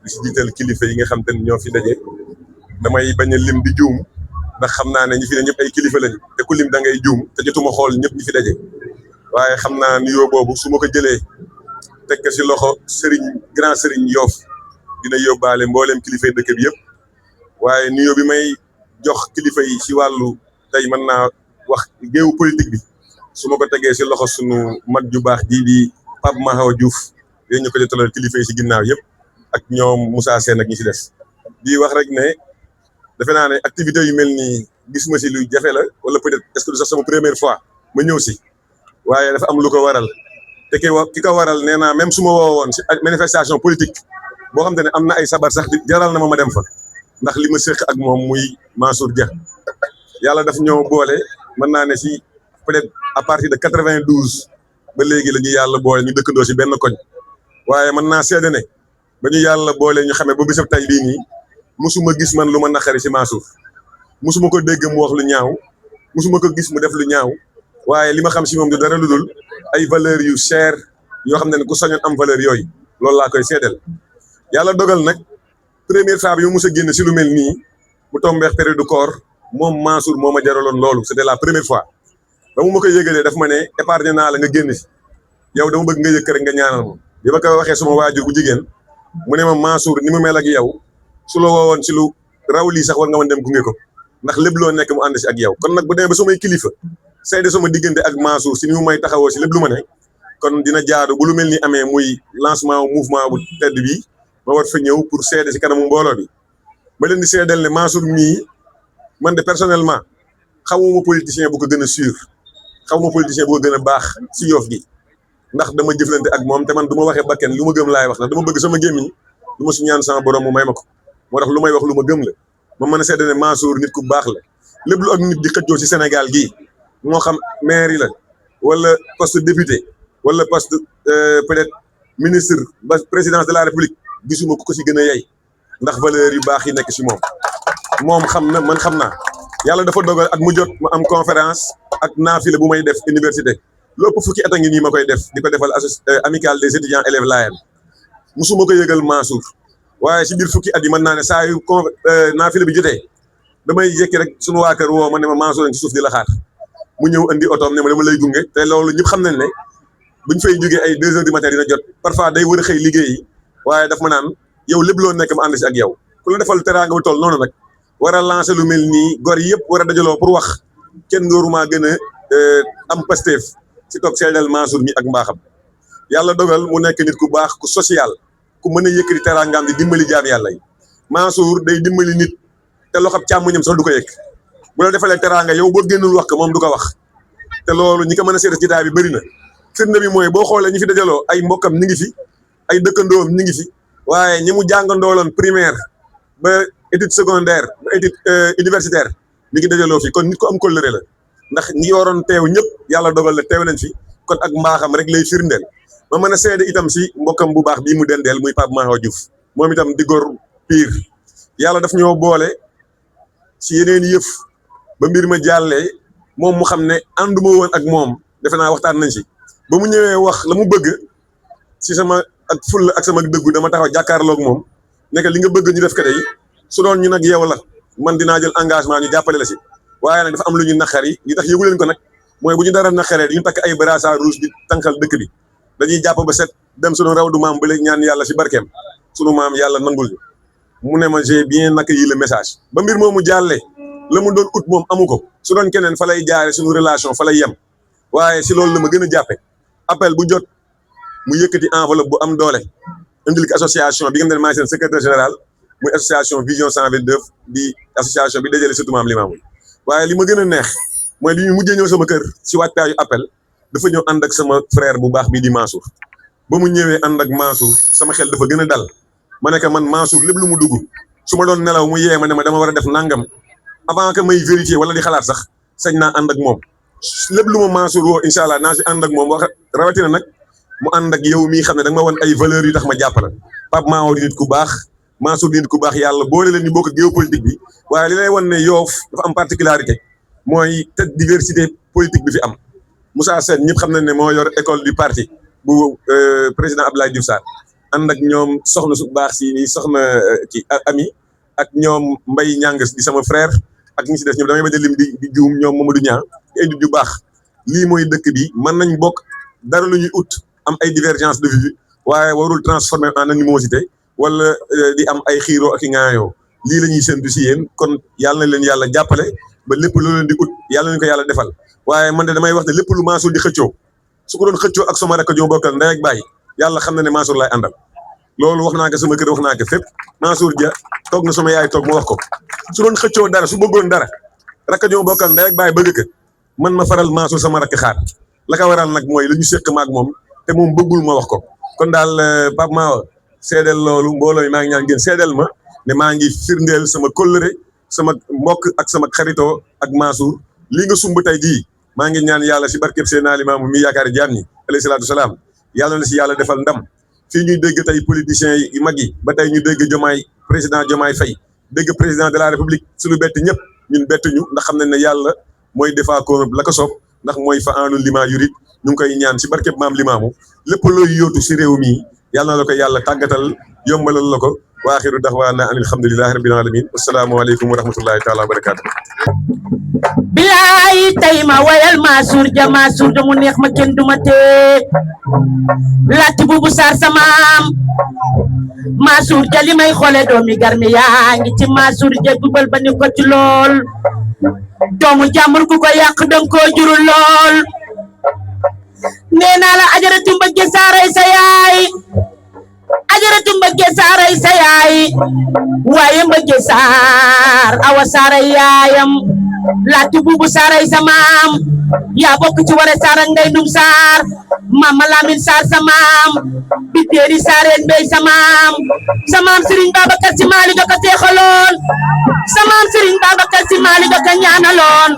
di si jiital kilifa yi nga xam te ne ñoo fi daje damay bañ a lim di juum ndax xam naa ne ñi fi ne ñëpp ay kilifa lañu te ku lim da ngay juum te jotuma xool ñëpp ñi fi daje waaye xam naa nuyoo boobu su ma ko jëlee teg ko si loxo Serigne grand Serigne Yoff dina yóbbaale mbooleem kilifa yi dëkk bi yëpp. waaye nuyoo bi may jox kilifa yi ci wàllu tey mën naa wax géewu politique bi su ma ko tegee ci loxo sunu mag ju baax ji di Pape Mahawa Diouf yéen ñu ko jotalal kilifa yi ci ginnaaw yëpp ak ñoom Moussa Sène ak ñi ci des di wax rek ne defe naa ne activité yu mel nii gis ma ci lu jafe la wala peut-être est-ce que du sax sama première fois ma ñëw ci waaye dafa am lu ko waral te ki ko waral nee naa même su ma woowoon ci manifestation politique boo xam te ne am na ay sabar sax jaral na ma dem fa. ndax li ma séq ak moom muy Mansour Dia yàlla daf ñoo boole mën naa ne si peut-être à partir de 92 ba léegi la ñu yàlla boole ñu dëkkandoo si benn koñ waaye mën naa seede ne ba ñu yàlla boole ñu xamee ba bisab tay bii nii musuma gis man lu ma naqari si Mansour musuma ko dégg mu wax lu ñaaw musuma ko gis mu def lu ñaaw waaye li ma xam si moom du dara lu dul ay valeurs yu cher yoo xam ne ku sañoon am valeur yooyu loolu laa koy seedeel yàlla dogal nag. première fois bi mu mës a génn si lu mel nii mu tombeex période du koor moom Mansour moo ma jaraloon loolu c'était la première fois ba mu ma koy yëgalee daf ma ne épargne naa la nga génn si yow dama bëgg nga yëkk rek nga ñaanal ma bi ma koy waxee suma waajur bu jigéen mu ne ma Mansour ni mu mel ak yow su la woowoon si lu raw lii sax war nga mën dem gunge ko ndax lépp loo nekk mu ànd si ak yow kon nag bu demee ba samay kilifa seede sama diggante ak Mansour si ni mu may taxawoo si lépp lu ma ne kon dina jaadu bu lu mel ni amee muy lancement mouvement bu tedd bi ma war fa ñëw pour seede si kanamu mbooloo bi ma leen di seedeel ne Mansour mii man de personnellement xamuma politicien bu ko gën a sûr xamuma politicien bu ko gën a baax si Yoff gi ndax dama jëflante ak moom te man du ma waxee bakken lu ma gëm laay wax ndax dama bëgg sama gémmiñ lu ma si ñaan sama borom mu may ma ko moo tax lu may wax lu ma gëm la ma mën a seede ne Mansour nit ku baax la lépp lu ak nit di xëccoo si Sénégal gii moo xam maire yi la wala poste député wala poste peut-être ministre ba présidence de la République gisuma ku ko si gën a yey ndax valeur yu baax yi nekk si moom xam na man xam naa yàlla dafa dogal at mu jot ma am conférence ak naafila bu may def université lépp fukki at a ngi nii ma koy def di ko defal amicale des étudiants élèves Layène musuma ko yëgal Mansour waaye si biir fukki at yi mën naa ne saa yu naafila bi jotee damay jékki rek sunu waa kër woo ma ne ma Mansour ci suuf di la xaar mu ñëw andi otoom ne ma dama lay gunge te loolu ñëpp xam nañ ne buñ fay jógee ay 2 heures du matin dina jot parfois day wër a xëy liggéeyi waaye daf ma naan yow lépp loo nekk ma ànd si ak yow ku la defal teraanga bu toll noonu nag war a lancer lu mel nii gor yëpp war a dajaloo pour wax kenn ngóorumaa gën a am Pastef si toog seedal Mansour mi ak mbaaxam yàlla dogal mu nekk nit ku baax ku social ku mën a yëkkati teraangaam di dimbali jaam yàlla yi Mansour day dimbali nit te loxob càmmoñam sax du ko yëg bu la defalee teraanga yow boo génnul wax ko moom du ko wax te loolu ñi ko mën a seede jotaay bi bëri na firnde bi mooy boo xoolee ñi fi dajaloo ay mbokkam ñi ngi fi ay dëkkandoom ñi ngi fi waaye ñi mu jàngandooloon primaire ba étude secondaire ba étude universitaire mi ngi dajaloo fi kon nit ko am kóllëre la ndax ñi waroon teew ñëpp yàlla dogal la teew nañ fi kon ak mbaaxam rek lay firndeel ma mën a seede itam si mbokkam bu baax bii mu dendeel muy Pape Mahawa Diouf moom itam di góor piir yàlla daf ñoo boole si yeneen yëf ba mbir ma jàllee moom mu xam ne ànduma woon ak moom defe naa waxtaan nañ si ba mu ñëwee wax la mu bëgg si sama ak fulla ak sama dëggu dama taxaw jàkkaarloog moom nekk li nga bëgg ñu def ko tey su doon ñu nag yow la man dinaa jël engagement ñu jàppale la si waaye nag dafa am lu ñu naqari li tax yëgu leen ko nag mooy bu ñu dara naqaree ñu takk ay brassard rouge di tànkal dëkk bi dañuy jàpp ba set dem sunu raw du maam ba léegi ñaan yàlla si barkeem sunu maam yàlla nangul ñu mu ne ma j'ai bien accueilli le message ba mbir moomu jàllee la mu doon ut moom amu ko su doon keneen fa lay jaare suñu relation fa lay yem waaye si loolu la ma gën a jàppe appel bu jot mu yëkkati enveloppe bu am doole indil ko association bi nga xam ne maa ngi seen secrétaire général muy association vision 129 di association bi dajale surtout maam Limaamu waaye li ma gën a neex mooy li ñu mujjee ñëw sama kër si waajtaayu appel dafa ñëw ànd ak sama frère bu baax bii di Mansour ba mu ñëwee ànd ak Mansour sama xel dafa gën a dal ma ne ko man Mansour lépp lu mu dugg su ma doon nelaw mu yee ma ne ma dama war a def nangam avant que may vérifier wala di xalaat sax sañ naa ànd ak moom lépp lu ma Mansour woo incha allah naa si ànd ak moom wax rawatina nag mu ànd ak yow mii xam ne da nga ma won ay valeurs yu tax ma jàppale Pape Mao di nit ku baax Mansour di nit ku baax yàlla boole leen ñu bokk géopolitique bi waaye li lay wan ne Yoff dafa am particularité mooy te diversité politique bi fi am Moussa Sène ñëpp xam nañ ne moo yor école du parti bu président Abdoulaye Diouf Sarr ànd ak ñoom soxna su baax si nii soxna ci ami ak ñoom Mbaye Ñang di sama frère ak ñi si des ñoom damay bañ a lim di juum ñoom Mamadou Niang di ay nit yu baax lii mooy dëkk bi mën nañ bokk dara lu ñuy ut am ay divergence de vue waaye warul transformer en animosité wala di am ay xiiroo ak i ŋaayoo lii la ñuy séntu si yéen kon yàlla na leen yàlla jàppale ba lépp lu leen di ut yàlla nañu ko yàlla defal waaye man de damay wax ne lépp lu Mansour di xëccoo su ko doon xëccoo ak sama rakk joo bokkal ndey ak baay yàlla xam na ne Mansour laay àndal loolu wax naa ko sama kër wax naa ko fépp Mansour Dia toog na sama yaay toog ma wax ko su doon xëccoo dara su bëggoon dara rakk joo bokkal ndey ak baay bëgg ko man ma faral Mansour sama rakk xaar la ko waral nag mooy lu ñu séq maag moom te moom bëggul ma wax ko kon daal Pape Mawa seedeel loolu mbooloo mi maa ngi ñaan ngeen seedeel ma ne maa ngi firndeel sama kóllëre sama mbokk ak sama xaritoo ak Mansour lii nga sumb tey jii maa ngi ñaan yàlla si barkeb Seydina Limaamu mi yaakaari jaam ñi alayhi salaatu salaam yàlla na si yàlla defal ndam fii ñuy dégg tey politiciens yi mag yi ba tey ñu dégg Diomaye président Diomaye Faye dégg président de la république su lu bett ñëpp ñun bettuñu ndax xam nañ ne yàlla mooy defaa ko la ko soob ndax mooy fa anul lima yurid ñu ngi koy ñaan si barkeb maam Limaamu lépp looy yóotu si réew mi yàlla na la ko yàlla tàggatal yombalal la ko wa axiru daxwaana an alhamdulilahi rabbil alamin assalaamu aleykum wa rahmatullahi taala wa barakatu bilaay tey ma wayal Mansour Dia Mansour Dia mu neex ma kenn duma tee laati buubu saar samaam Mansour Dia li may xoole doomi garmi yaa ngi ci Mansour Dia gubal ba ni ko ci lool doomu jàmbur ku ko yàq danga koo jurul lool nee naa la ajaratu mbëgge saaray sa yaay ajaratu mbëgge saaray sa yaay waaye mbëgge saar awa saaray yaayam laati buubu saaray sa maam yaa bokk ci wara saar ak ndey ndum saar mama lamin saar sa maam bi teeri saareen mbey sa maam Serigne Babacar Sy Malick ka seexaloon sa maam Serigne Babacar Sy Malick ka ñaanaloon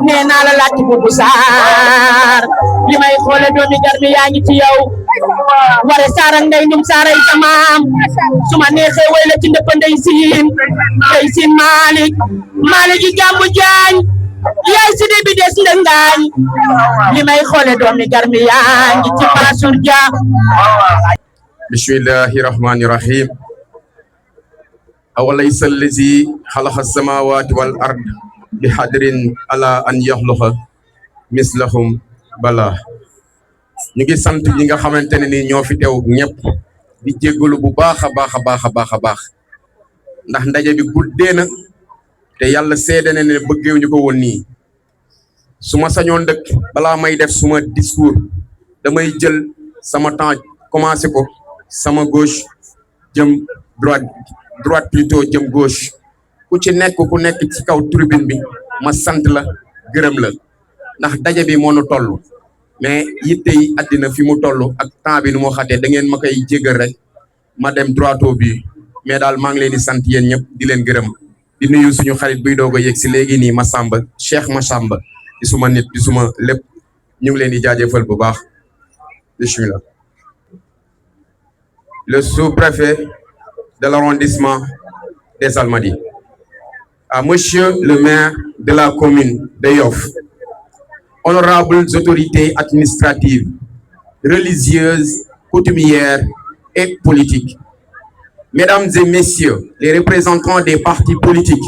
nee naa la laati buubu saar li may xoole doomi garmi yaa ngi ci yow wara saar ak ndey ndum saaray sa maam su ma neexee way la ci ndëpp ndey siin Malick yi jàmbu jaañ yaay si de bi des ndengaañ li may xoole doomi garmi yaa ngi ci Mansour Dia bismillahi rahmani rahim awalaysa allazi xalaqa samawati wal ard bi xadrin ala an yaxluqa mislahum bala ñu ngi sant ñi nga xamante ne ni ñoo fi teew ñëpp di jéggalu bu baax a baax a baax a baax a baax ndax ndaje bi guddee na te yàlla seede na ne bëggeewuñu ko woon nii su ma sañoon dëkk balaa may def suma discours damay jël sama temps commencé ko sama gauche jëm droite plutôt jëm gauche ku nekk ci kaw tribune bi ma sant la gërëm la ndax daje bi moo nu toll mais yitte yi àddina fi mu toll ak temps bi nu moo xatee da ngeen ma koy jégal rek ma dem droit au but mais daal maa ngi leen di sant yéen ñëpp di leen gërëm di nuyu suñu xarit buy doog a yegg si léegi nii Massamba Cheikh Massamba di suma nit di suma lépp ñu ngi leen di jaajëfal bu baax bismillah le sous-préfet de l'arrondissement des Almadies à monsieur le maire de la commune de Yoff, honorables autorités administratives, religieuses, coutumières et politiques, mesdames et messieurs les représentants des partis politiques,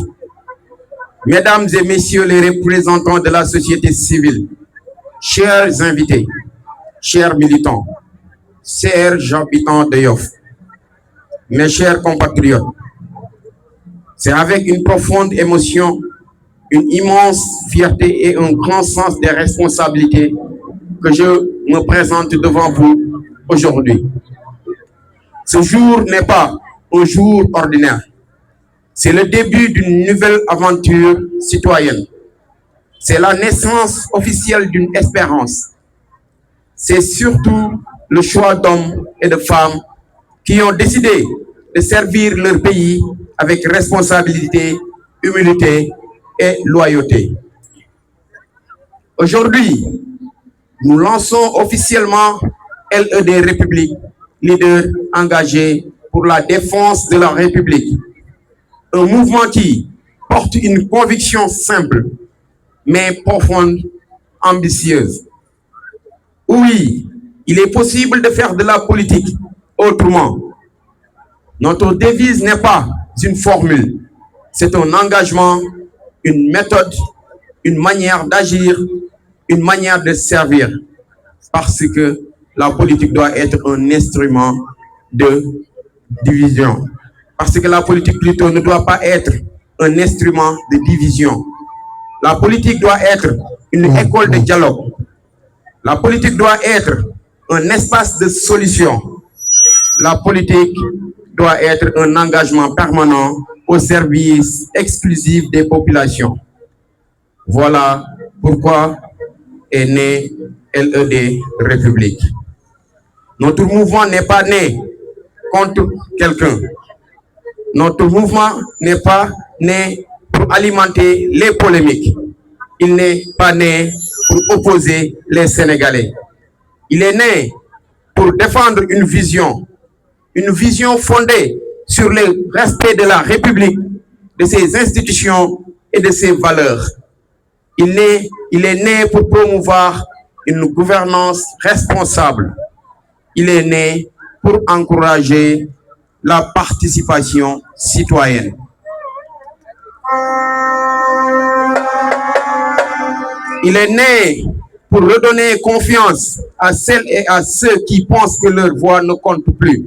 Mesdames et messieurs les représentants de la société civile, chers invités, chers militants, chers habitants de Yoff, mes chers compatriotes, c'est avec une profonde émotion, une immense fierté et un grand sens des responsabilités que je me présente devant vous aujourd'hui. Ce jour n'est pas un jour ordinaire. C'est le début d'une nouvelle aventure citoyenne. C'est la naissance officielle d'une espérance. C'est surtout le choix d'hommes et de femmes qui ont décidé de servir leur pays avec responsabilité, humilité et loyauté. Aujourd'hui, nous lançons officiellement LED République, leader engagé pour la défense de la République. Un mouvement qui porte une conviction simple, mais profonde, ambitieuse. Oui, il est possible de faire de la politique autrement. Notre devise n'est pas une formule, c'est un engagement, une méthode, une manière d'agir, une manière de servir. Parce que la politique doit être un instrument de division. Parce que la politique plutôt ne doit pas être un instrument de division. La politique doit être une école de dialogue. La politique doit être un espace de solution. La politique doit être un engagement permanent au service exclusif des populations. Voilà pourquoi est né LED République. Notre mouvement n'est pas né contre quelqu'un. Notre mouvement n'est pas né pour alimenter les polémiques. Il n'est pas né pour opposer les Sénégalais. Il est né pour défendre une vision fondée sur le respect de la République, de ses institutions et de ses valeurs. Il est né pour promouvoir une gouvernance responsable. Il est né pour encourager la participation citoyenne. Il est né pour redonner confiance à celles et à ceux qui pensent que leur voix ne compte plus.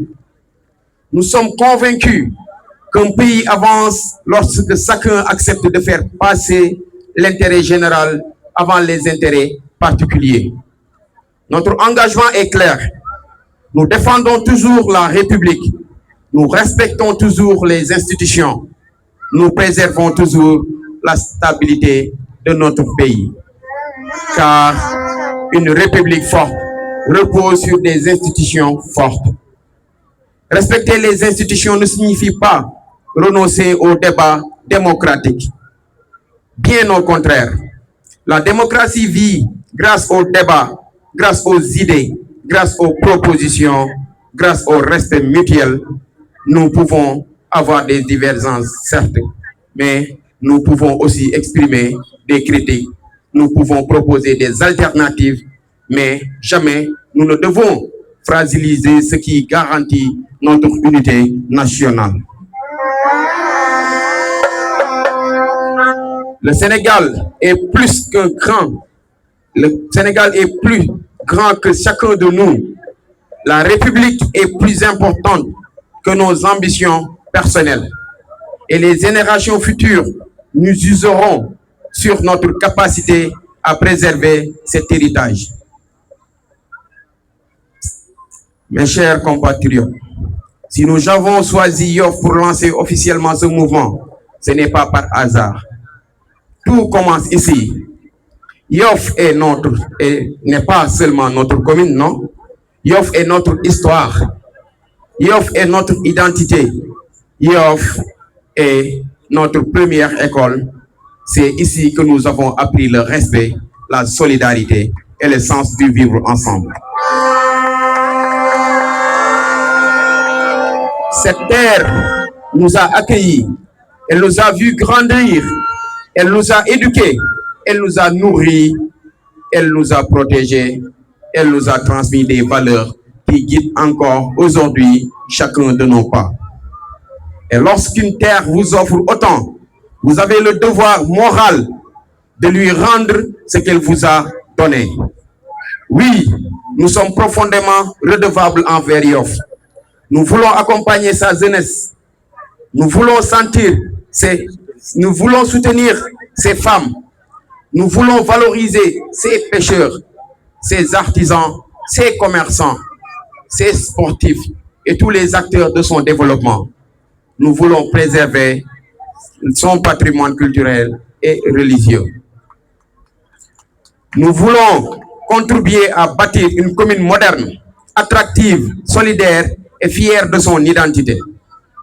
Nous sommes convaincus qu'un pays avance lorsque chacun accepte de faire passer l'intérêt général avant les intérêts particuliers. Notre engagement est clair. Nous défendons toujours la République. Nous respectons toujours les institutions. Nous préservons toujours la stabilité de notre pays. Car une République forte repose sur des institutions fortes. Respecter les institutions ne signifie pas renoncer au débat démocratique. Bien au contraire, la démocratie vit grâce au débat, grâce aux idées, grâce aux propositions, grâce au respect mutuel. Nous pouvons avoir des divergences, certes, mais nous pouvons aussi exprimer des critiques. Nous pouvons proposer des alternatives, mais jamais nous ne devons fragiliser ce qui garantit notre unité nationale. Le Sénégal est plus qu'un grand. Le Sénégal est plus grand que chacun de nous. La République est plus importante que nos ambitions personnelles. Et les générations futures nous useront sur notre capacité à préserver cet héritage. Mes chers compatriotes, si nous avons choisi Yoff pour lancer officiellement ce mouvement, ce n'est pas par hasard. Tout commence ici. Yoff n'est pas seulement notre commune, non. Yoff est notre histoire. Yoff est notre identité. Yoff est notre première école. C'est ici que nous avons appris le respect, la solidarité et le sens du vivre ensemble. Cette terre nous a accueillis, elle nous a vus grandir, elle nous a éduqués, elle nous a nourris, elle nous a protégés, elle nous a transmis des valeurs qui guident encore aujourd'hui chacun de nos pas. Et lorsqu'une terre vous offre autant, Vous avez le devoir moral de lui rendre ce qu'elle vous a donné. Oui, nous sommes profondément redevables envers Yoff. Nous voulons accompagner sa jeunesse. Nous voulons soutenir ces femmes. Nous voulons valoriser ces pêcheurs, ces artisans, ces commerçants, ces sportifs et tous les acteurs de son développement. Nous voulons préserver son patrimoine culturel et religieux. Nous voulons contribuer à bâtir une commune moderne, attractive, solidaire et fière de son identité.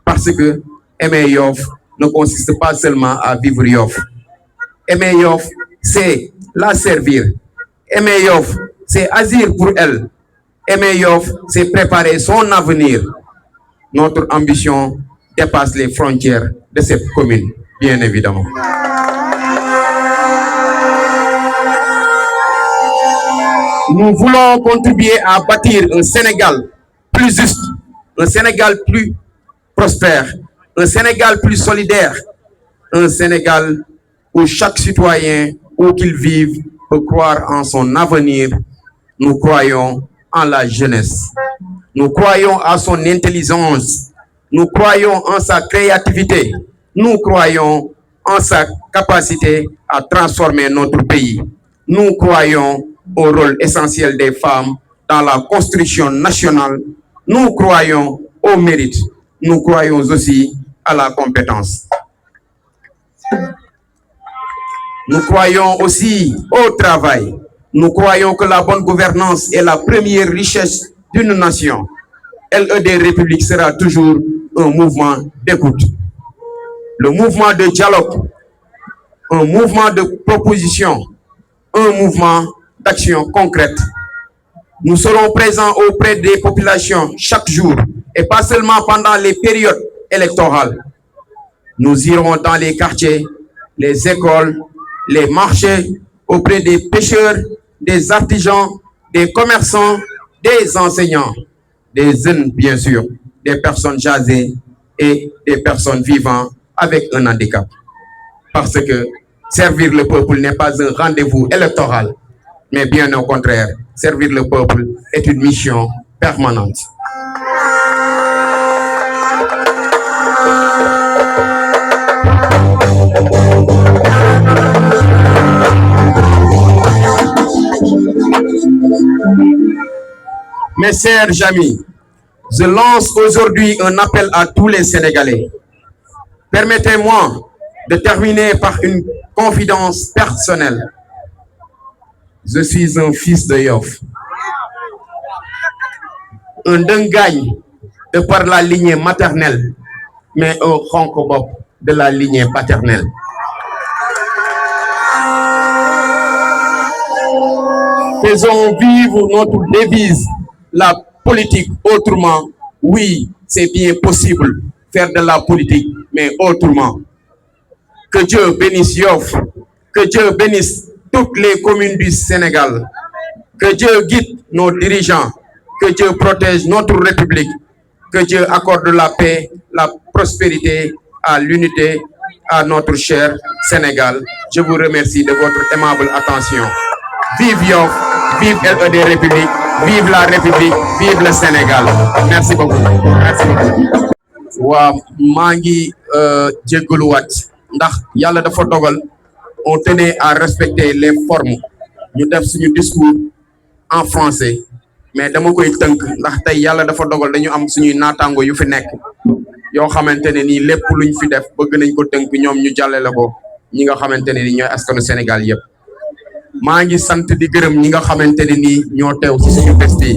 Parce que aimer Yoff ne consiste pas seulement à vivre Yoff. Aimer Yoff, c'est la servir. Aimer Yoff, c'est agir pour elle. Aimer Yoff, c'est préparer son avenir. Notre ambition dépasse les frontières de cette commune, bien évidemment. Nous voulons contribuer à bâtir un Sénégal plus juste, un Sénégal plus prospère, un Sénégal plus solidaire, un Sénégal où chaque citoyen, où qu'il vive, peut croire en son avenir. Nous croyons en la jeunesse. Nous croyons à son intelligence. Nous croyons en sa créativité. Nous croyons en sa capacité à transformer notre pays. Nous croyons au rôle essentiel des femmes dans la construction nationale. Nous croyons au mérite. Nous croyons aussi à la compétence. Nous croyons aussi au travail. Nous croyons que la bonne gouvernance est la première richesse d'une nation. LED République sera toujours un mouvement d'écoute. Le mouvement de dialogue, un mouvement de proposition, un mouvement d'action concrète. Nous serons présents auprès des populations chaque jour et pas seulement pendant les périodes électorales. Nous irons dans les quartiers, les écoles, les marchés, auprès des pêcheurs, des artisans, des commerçants, des enseignants, des jeunes bien sûr, des personnes âgées et des personnes vivant avec un handicap. Parce que servir le peuple n'est pas un rendez-vous électoral, mais bien au contraire, servir le peuple est une mission permanente. Mes chers amis, je lance aujourd'hui un appel à tous les Sénégalais. Permettez-moi de terminer par une confidence personnelle. Je suis un fils de Yoff. Un Dengagne de par la lignée maternelle, mais un Khonkobop de la lignée paternelle. Faisons vivre notre devise, la politique autrement. Oui, c'est bien possible faire de la politique, mais autrement. Que Dieu bénisse Yoff, que Dieu bénisse toutes les communes du Sénégal, que Dieu guide nos dirigeants, que Dieu protège notre République, que Dieu accorde la paix, la prospérité, à l'unité, à notre cher Sénégal. Je vous remercie de votre aimable attention. Vive Yoff, vive LED République, vive la République, vive le Sénégal. Merci beaucoup. Merci beaucoup. Wa mangi djeguluwat ndax yalla dafa dogal on tenait à respecter les formes. Ñu def suñu discours en français mais dama koy teunk ndax tay yalla dafa dogal dañu am suñu natango yu fi nek yo xamantene ni lepp luñ fi def bëgg nañ ko teunk ñom ñu jallale ko ñi nga xamantene ni ñoy askanu Sénégal yépp. maa ngi sant di gërëm ñi nga xamantene ni ñoo teew ci suñu festi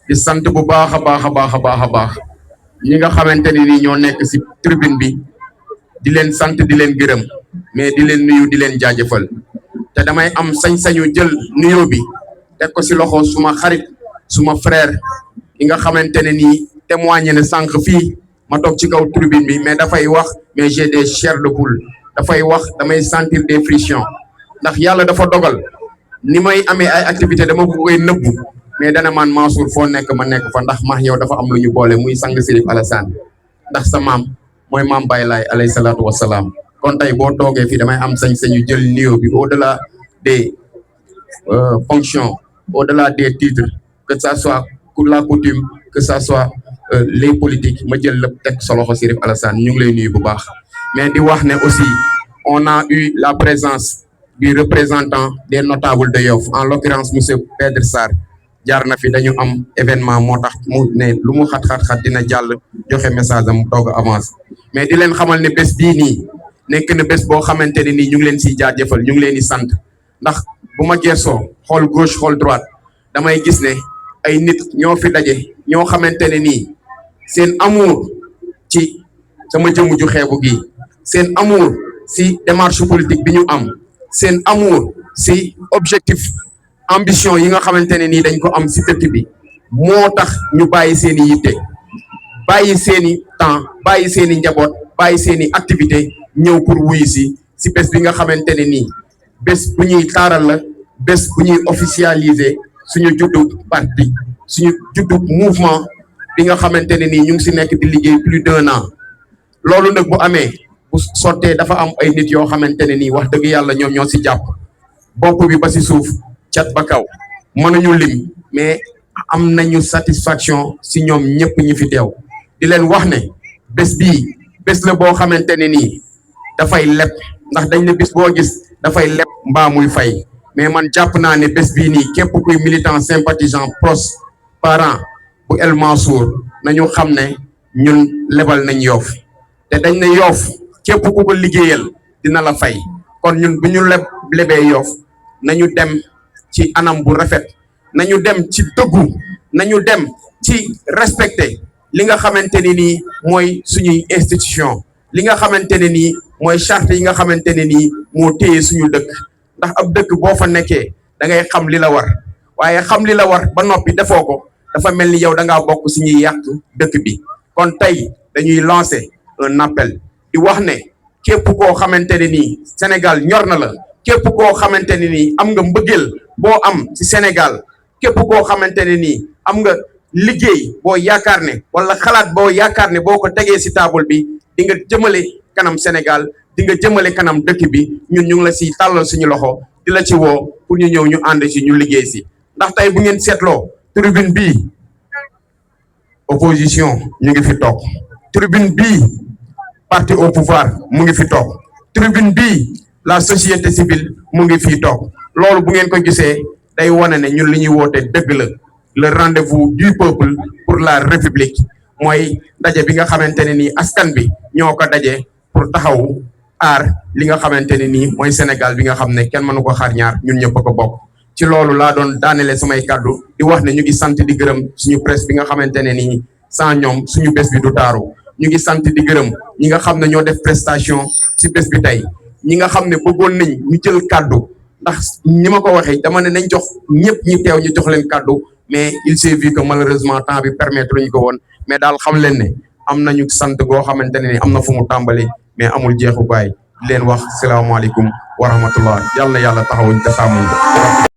di sant bu baax a baax ñi nga xamantene ni ñoo nekk ci tribune bi di leen sant di leen gërëm mais di leen nuyu di leen jaajëfal te damay am sañ-sañu jël nuyo bi teg ko ci loxo suma xarit suma frère yi nga xamantene ni témoigné na sànq fii ma toog ci kaw tribune bi mais dafay wax mais j'ai des chairs de poule dafay wax damay sentir des frictions ndax yàlla dafa dogal ni may amee ay activité dama ko koy nëbbu mais dana man Mansour foo nekk ma nekk fa ndax ma yow dafa am lu ñu boole muy sang Sérif Alassane ndax sa maam mooy Maam Baye Laye alayhi salaatu wasalaam kon tey boo toogee fii damay am sañ-sañu jël nuyoo bi au-delà des fonctions au-delà des titres que ça soit la coutume que ça soit les politiques ma jël lépp teg sa loxo Chérif Alassane ñu ngi lay nuyu bu baax mais di wax ne aussi on a eu la présence du représentant des notables de Yoff en l'occurrence monsieur Pedre Sarr jaar na fi dañu am événement moo tax mu ne lu mu xat-xat-xat dina jàll joxe message am toog avance mais di leen xamal ne bés bii nii nekk na bés boo xamante ne nii ñu ngi leen siy jaajëfal ñu ngi leen di sant ndax bu ma geesoo xool gauche xool droite damay gis ne ay nit ñoo fi daje ñoo xamante ne nii seen amour ci sama jëmm ju xeebu gi seen amour si démarche politique bi ñu am seen amour si objectif ambition yi nga xamante ne nii dañ ko am si dëkk bi moo tax ñu bàyyi seen i yitte bàyyi seen i temps bàyyi seen i njaboot bàyyi seen i activité ñëw pour wuyu si bés bi nga xamante ne nii bés bu ñuy taaral la bés bu ñuy officialiser suñu juddu parti suñu juddu mouvement bi nga xamante ne nii ñu ngi si nekk di liggéey plus d'1 an loolu nag bu amee bu sottee dafa am ay nit yoo xamante ne nii wax dëgg yàlla ñoom ñoo si jàpp bopp bi ba si suuf cat ba kaw mënuñu lim mais am nañu satisfaction si ñoom ñëpp ñi fi teew di leen wax ne bés bii bés la boo xamante ne nii dafay leb ndax dañ ne bés boo gis dafay leb mbaa muy fay mais man jàpp naa ne bés bii nii képp kuy militant sympathisant proche parent bu El Mansour nañu xam ne ñun lebal nañ Yoff te dañ ne Yoff képp ku ko liggéeyal dina la fay kon ñun bu ñu lebee Yoff nañu dem ci anam bu rafet nañu dem ci dëggu nañu dem ci respecté li nga xamante ne nii mooy suñuy institution li nga xamante ne nii mooy charte yi nga xamante ne nii moo téye suñu dëkk ndax ab dëkk boo fa nekkee da ngay xam li la war waaye xam li la war ba noppi defoo ko dafa mel ni yow da ngaa bokk si ñuy yàq dëkk bi kon tey dañuy lancer un appel di wax ne képp koo xamante ne nii Sénégal ñor na la képp koo xamante ne nii am nga mbëggeel boo am ci Sénégal képp koo xamante ne nii am nga liggéey boo yaakaar ne wala xalaat boo yaakaar ne boo ko tegee ci table bi di nga jëmale kanam Sénégal di nga jëmale kanam dëkk bi ñun ñu ngi la ci tàllal suñu loxo di la ci woo pour ñu ñëw ñu ànd ci ñu liggéey ci ndax tey bu ngeen seetloo tribune bii opposition ñu ngi fi toog tribune bii parti au pouvoir mu ngi fi toog tribune bii la société civile mu ngi fii toog loolu bu ngeen ko gisee day wane ne ñun li ñuy woote dëgg la le rendez-vous du peuple pour la république mooy daje bi nga xamante ne nii askan bi ñoo ko daje pour taxaw aar li nga xamante ne nii mooy Sénégal bi nga xam ne kenn mënu ko xaar ñaar ñun ñëpp a ko bokk ci loolu laa doon daanele samay kàddu di wax ne ñu ngi sant di gërëm suñu presse bi nga xamante ne nii sans ñoom suñu bés bi du taaru ñu ngi sant di gërëm ñi nga xam ne ñoo def prestation ci bés bi tey ñi nga xam ne bëggoon nañ ñu jël kàddu ndax ni ma ko waxee dama ne nañ jox ñëpp ñi teew ñu jox leen kàddu mais il s'est vu que malheureusement temps bi permettre ñu ko woon mais daal xam leen ne am nañu sant goo xamante ne ni am na fu mu tàmbali mais amul jeexu baay di leen wax salaamaaleykum wa rahmatullah yàlla na yàlla taxawuñ te sàmmuñ ko